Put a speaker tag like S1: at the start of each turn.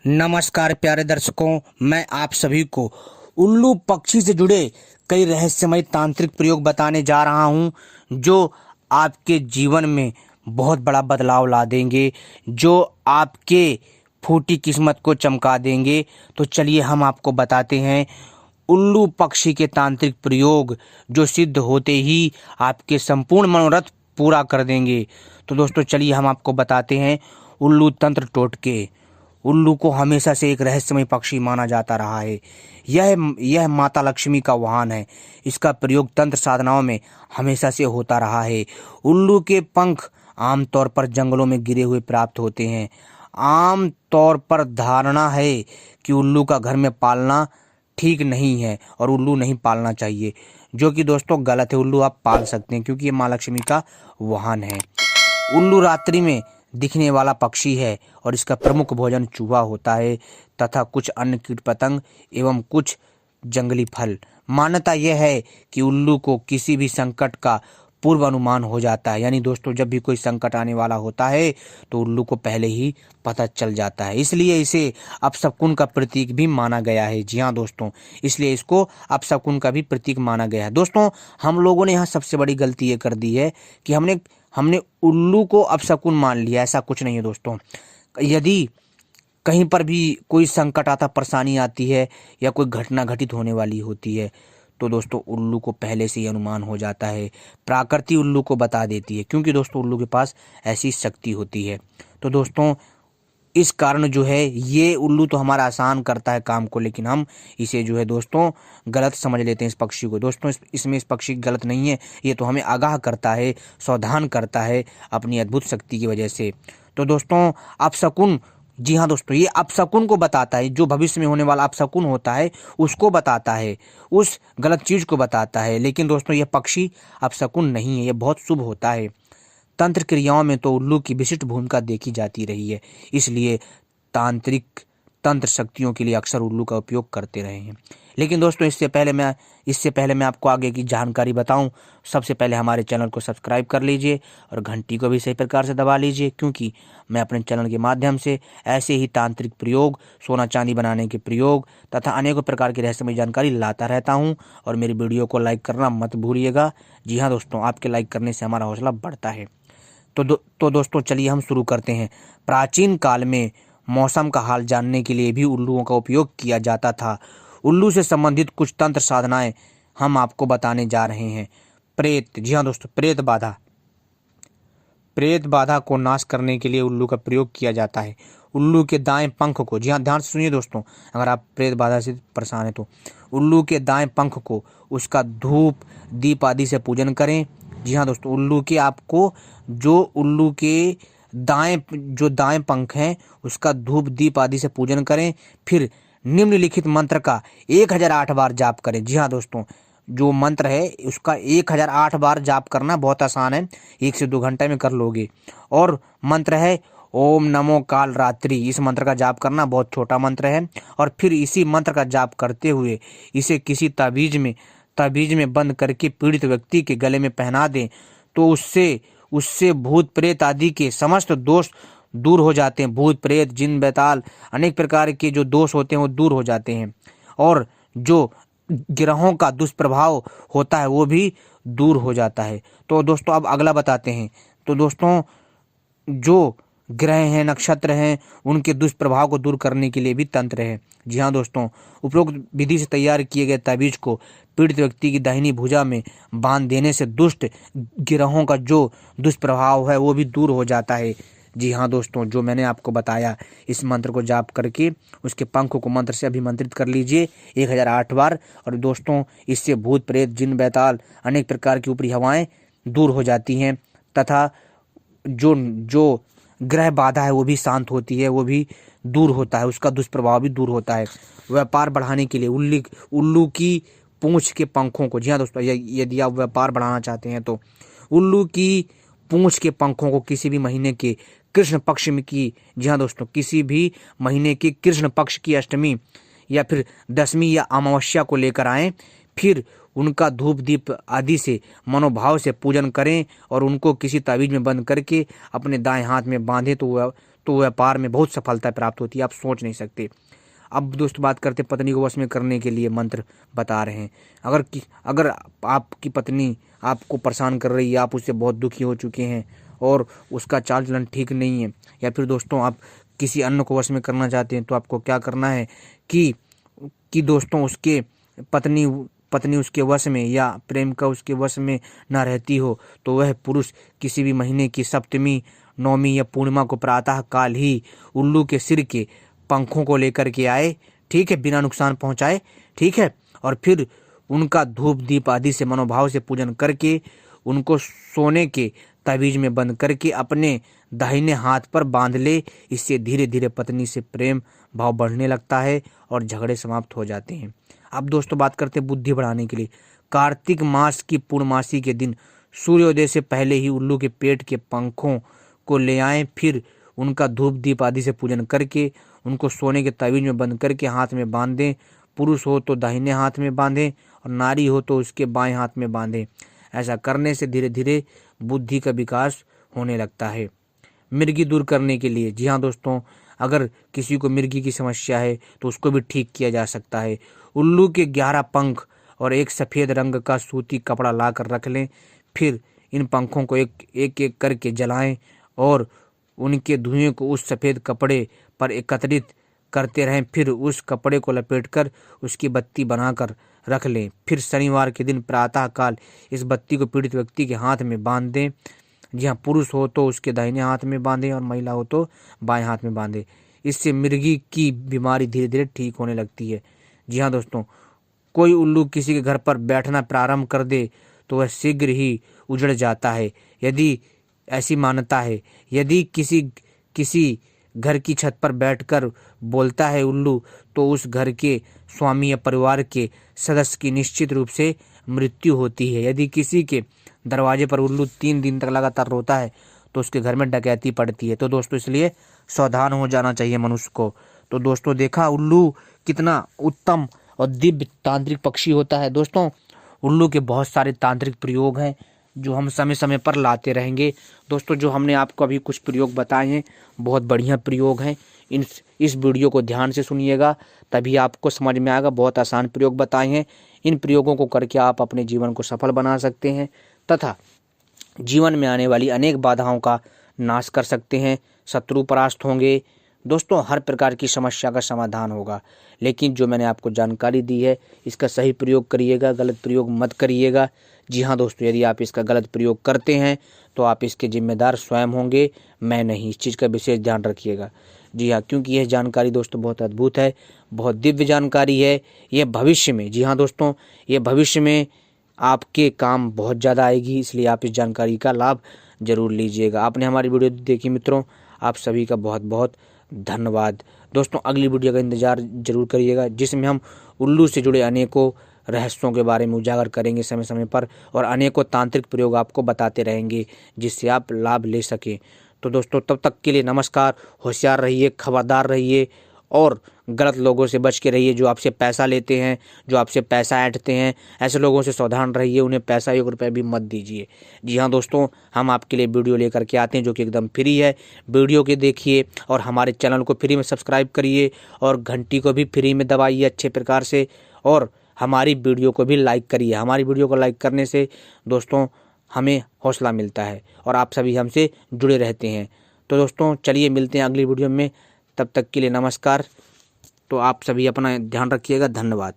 S1: नमस्कार प्यारे दर्शकों, मैं आप सभी को उल्लू पक्षी से जुड़े कई रहस्यमय तांत्रिक प्रयोग बताने जा रहा हूं जो आपके जीवन में बहुत बड़ा बदलाव ला देंगे, जो आपके फूटी किस्मत को चमका देंगे। तो चलिए हम आपको बताते हैं उल्लू पक्षी के तांत्रिक प्रयोग जो सिद्ध होते ही आपके संपूर्ण मनोरथ पूरा कर देंगे। तो दोस्तों चलिए हम आपको बताते हैं उल्लू तंत्र टोटके। उल्लू को हमेशा से एक रहस्यमय पक्षी माना जाता रहा है। यह माता लक्ष्मी का वाहन है। इसका प्रयोग तंत्र साधनाओं में हमेशा से होता रहा है। उल्लू के पंख आमतौर पर जंगलों में गिरे हुए प्राप्त होते हैं। आम तौर पर धारणा है कि उल्लू का घर में पालना ठीक नहीं है और उल्लू नहीं पालना चाहिए, जो कि दोस्तों गलत है। उल्लू आप पाल सकते हैं क्योंकि ये माँ लक्ष्मी का वाहन है। उल्लू रात्रि में दिखने वाला पक्षी है और इसका प्रमुख भोजन चूहा होता है तथा कुछ अन्य कीट पतंग एवं कुछ जंगली फल। मान्यता यह है कि उल्लू को किसी भी संकट का पूर्व अनुमान हो जाता है, यानी दोस्तों जब भी कोई संकट आने वाला होता है तो उल्लू को पहले ही पता चल जाता है। इसलिए इसे अपशकुन का प्रतीक भी माना गया है। जी हाँ दोस्तों, इसलिए इसको अपशकुन का भी प्रतीक माना गया है। दोस्तों हम लोगों ने यहाँ सबसे बड़ी गलती ये कर दी है कि हमने उल्लू को अपशकुन मान लिया। ऐसा कुछ नहीं है दोस्तों। यदि कहीं पर भी कोई संकट आता, परेशानी आती है या कोई घटना घटित होने वाली होती है तो दोस्तों उल्लू को पहले से ही अनुमान हो जाता है। प्रकृति उल्लू को बता देती है क्योंकि दोस्तों उल्लू के पास ऐसी शक्ति होती है। तो दोस्तों इस कारण जो है ये उल्लू तो हमारा आसान करता है काम को, लेकिन हम इसे जो है दोस्तों गलत समझ लेते हैं इस पक्षी को। दोस्तों इसमें इस पक्षी गलत नहीं है, ये तो हमें आगाह करता है, सावधान करता है अपनी अद्भुत शक्ति की वजह से। तो दोस्तों अपशकुन, जी हाँ दोस्तों, ये अपशकुन को बताता है। जो भविष्य में होने वाला अपशकुन होता है उसको बताता है, उस गलत चीज को बताता है। लेकिन दोस्तों यह पक्षी अपशकुन नहीं है, यह बहुत शुभ होता है। तंत्र क्रियाओं में तो उल्लू की विशिष्ट भूमिका देखी जाती रही है, इसलिए तांत्रिक तंत्र शक्तियों के लिए अक्सर उल्लू का उपयोग करते रहे हैं। लेकिन दोस्तों इससे पहले मैं आपको आगे की जानकारी बताऊं, सबसे पहले हमारे चैनल को सब्सक्राइब कर लीजिए और घंटी को भी सही प्रकार से दबा लीजिए, क्योंकि मैं अपने चैनल के माध्यम से ऐसे ही तांत्रिक प्रयोग, सोना चांदी बनाने के प्रयोग तथा अनेकों प्रकार की रहस्यमय जानकारी लाता रहता हूं। और मेरी वीडियो को लाइक करना मत भूलिएगा। जी हाँ दोस्तों, आपके लाइक करने से हमारा हौसला बढ़ता है। तो दोस्तों चलिए हम शुरू करते हैं। प्राचीन काल में मौसम का हाल जानने के लिए भी उल्लुओं का उपयोग किया जाता था। उल्लू से संबंधित कुछ तंत्र साधनाएं हम आपको बताने जा रहे हैं। प्रेत, जी हाँ दोस्तों, प्रेत बाधा को नाश करने के लिए उल्लू का प्रयोग किया जाता है। उल्लू के दाएं पंख को, जी हाँ ध्यान से सुनिए दोस्तों, अगर आप प्रेत बाधा से परेशान हैं तो उल्लू के दाएं पंख को उसका धूप दीप आदि से पूजन करें। जी हाँ दोस्तों, उल्लू के दाएं पंख हैं उसका धूप दीप आदि से पूजन करें। फिर निम्नलिखित मंत्र का 1008 बार जाप करें। जी हाँ दोस्तों, जो मंत्र है उसका 1008 बार जाप करना बहुत आसान है, 1 से 2 घंटे में कर लोगे। और मंत्र है ओम नमो काल रात्रि। इस मंत्र का जाप करना बहुत छोटा मंत्र है। और फिर इसी मंत्र का जाप करते हुए इसे किसी ताबीज में बंद करके पीड़ित व्यक्ति के गले में पहना दें तो उससे भूत प्रेत आदि के समस्त दोष दूर हो जाते हैं। भूत प्रेत जिन बैताल अनेक प्रकार के जो दोष होते हैं वो दूर हो जाते हैं और जो ग्रहों का दुष्प्रभाव होता है वो भी दूर हो जाता है। तो दोस्तों अब अगला बताते हैं। तो दोस्तों जो ग्रह हैं, नक्षत्र हैं, उनके दुष्प्रभाव को दूर करने के लिए भी तंत्र है। जी हाँ दोस्तों, उपरोक्त विधि से तैयार किए गए ताबीज को पीड़ित व्यक्ति की दाहिनी भुजा में बांध देने से दुष्ट ग्रहों का जो दुष्प्रभाव है वो भी दूर हो जाता है। जी हाँ दोस्तों, जो मैंने आपको बताया, इस मंत्र को जाप करके उसके पंख को मंत्र से अभिमंत्रित कर लीजिए 1008 बार। और दोस्तों इससे भूत प्रेत जिन बैताल अनेक प्रकार की ऊपरी हवाएं दूर हो जाती हैं तथा जो ग्रह बाधा है वो भी शांत होती है, वो भी दूर होता है, उसका दुष्प्रभाव भी दूर होता है। व्यापार बढ़ाने के लिए उल्लू की पूंछ के पंखों को, जी हाँ दोस्तों, यदि आप व्यापार बढ़ाना चाहते हैं तो उल्लू की पूंछ के पंखों को किसी भी महीने के कृष्ण पक्ष में की, जी हाँ दोस्तों, किसी भी महीने की कृष्ण पक्ष की अष्टमी या फिर दशमी या अमावस्या को लेकर आएं। फिर उनका धूप दीप आदि से मनोभाव से पूजन करें और उनको किसी ताबीज में बंद करके अपने दाएं हाथ में बांधें तो व्यापार में बहुत सफलता प्राप्त होती है, आप सोच नहीं सकते। अब दोस्तों बात करते पत्नी को वश में करने के लिए मंत्र बता रहे हैं। अगर आपकी पत्नी आपको परेशान कर रही है, आप उससे बहुत दुखी हो चुके हैं और उसका चाल चलन ठीक नहीं है, या फिर दोस्तों आप किसी अन्य को वश में करना चाहते हैं, तो आपको क्या करना है कि दोस्तों उसके पत्नी उसके वश में या प्रेमिका उसके वश में ना रहती हो, तो वह पुरुष किसी भी महीने की सप्तमी, नौमी या पूर्णिमा को प्रातः काल ही उल्लू के सिर के पंखों को लेकर के आए, ठीक है, बिना नुकसान पहुंचाए, ठीक है, और फिर उनका धूप दीप आदि से मनोभाव से पूजन करके उनको सोने के ताबीज में बंद करके अपने दाहिने हाथ पर बांध ले। इससे धीरे धीरे पत्नी से प्रेम भाव बढ़ने लगता है और झगड़े समाप्त हो जाते हैं। अब दोस्तों बात करते हैं बुद्धि बढ़ाने के लिए। कार्तिक मास की पूर्णमासी के दिन सूर्योदय से पहले ही उल्लू के पेट के पंखों को ले आएं, फिर उनका धूप दीप आदि से पूजन करके उनको सोने के ताबीज में बंद करके हाथ में बांध दें। पुरुष हो तो दाहिने हाथ में बांधें और नारी हो तो उसके बाएं हाथ में बांधें। ऐसा करने से धीरे धीरे बुद्धि का विकास होने लगता है। मिर्गी दूर करने के लिए, जी हाँ दोस्तों, अगर किसी को मिर्गी की समस्या है तो उसको भी ठीक किया जा सकता है। उल्लू के 11 पंख और एक सफ़ेद रंग का सूती कपड़ा ला कर रख लें, फिर इन पंखों को एक एक करके जलाएं और उनके धुएं को उस सफ़ेद कपड़े पर एकत्रित करते रहें। फिर उस कपड़े को लपेटकर उसकी बत्ती बनाकर रख लें। फिर शनिवार के दिन प्रातः काल इस बत्ती को पीड़ित व्यक्ति के हाथ में बांध दें। जी हाँ, पुरुष हो तो उसके दाहिने हाथ में बांधें और महिला हो तो बाएं हाथ में बांधें। इससे मिर्गी की बीमारी धीरे धीरे ठीक होने लगती है। जी हाँ दोस्तों, कोई उल्लू किसी के घर पर बैठना प्रारंभ कर दे तो वह शीघ्र ही उजड़ जाता है। यदि ऐसी मान्यता है, यदि किसी घर की छत पर बैठकर बोलता है उल्लू, तो उस घर के स्वामी या परिवार के सदस्य की निश्चित रूप से मृत्यु होती है। यदि किसी के दरवाजे पर उल्लू 3 दिन तक लगातार रोता है तो उसके घर में डकैती पड़ती है। तो दोस्तों इसलिए सावधान हो जाना चाहिए मनुष्य को। तो दोस्तों देखा उल्लू कितना उत्तम और दिव्य तांत्रिक पक्षी होता है। दोस्तों उल्लू के बहुत सारे तांत्रिक प्रयोग हैं जो हम समय समय पर लाते रहेंगे। दोस्तों जो हमने आपको अभी कुछ प्रयोग बताए हैं बहुत बढ़िया प्रयोग हैं। इस वीडियो को ध्यान से सुनिएगा, तभी आपको समझ में आएगा। बहुत आसान प्रयोग बताए हैं, इन प्रयोगों को करके आप अपने जीवन को सफल बना सकते हैं तथा जीवन में आने वाली अनेक बाधाओं का नाश कर सकते हैं। शत्रु परास्त होंगे। दोस्तों हर प्रकार की समस्या का समाधान होगा। लेकिन जो मैंने आपको जानकारी दी है इसका सही प्रयोग करिएगा, गलत प्रयोग मत करिएगा। जी हाँ दोस्तों, यदि आप इसका गलत प्रयोग करते हैं तो आप इसके जिम्मेदार स्वयं होंगे, मैं नहीं। इस चीज़ का विशेष ध्यान रखिएगा। जी हाँ, क्योंकि यह जानकारी दोस्तों बहुत अद्भुत है, बहुत दिव्य जानकारी है। यह भविष्य में, जी हाँ दोस्तों, ये भविष्य में आपके काम बहुत ज़्यादा आएगी, इसलिए आप इस जानकारी का लाभ जरूर लीजिएगा। आपने हमारी वीडियो देखी मित्रों, आप सभी का बहुत बहुत धन्यवाद। दोस्तों अगली वीडियो का इंतजार जरूर करिएगा जिसमें हम उल्लू से जुड़े अनेकों रहस्यों के बारे में उजागर करेंगे समय समय पर, और अनेकों तांत्रिक प्रयोग आपको बताते रहेंगे जिससे आप लाभ ले सकें। तो दोस्तों तब तक के लिए नमस्कार। होशियार रहिए, खबरदार रहिए और गलत लोगों से बच के रहिए जो आपसे पैसा लेते हैं, जो आपसे पैसा ऐंठते हैं। ऐसे लोगों से सावधान रहिए, उन्हें पैसा 1 रुपया भी मत दीजिए। जी हाँ दोस्तों, हम आपके लिए वीडियो लेकर के आते हैं जो कि एकदम फ्री है। वीडियो के देखिए और हमारे चैनल को फ्री में सब्सक्राइब करिए और घंटी को भी फ्री में दबाइए अच्छे प्रकार से, और हमारी वीडियो को भी लाइक करिए। हमारी वीडियो को लाइक करने से दोस्तों हमें हौसला मिलता है और आप सभी हमसे जुड़े रहते हैं। तो दोस्तों चलिए मिलते हैं अगली वीडियो में, तब तक के लिए नमस्कार। तो आप सभी अपना ध्यान रखिएगा। धन्यवाद।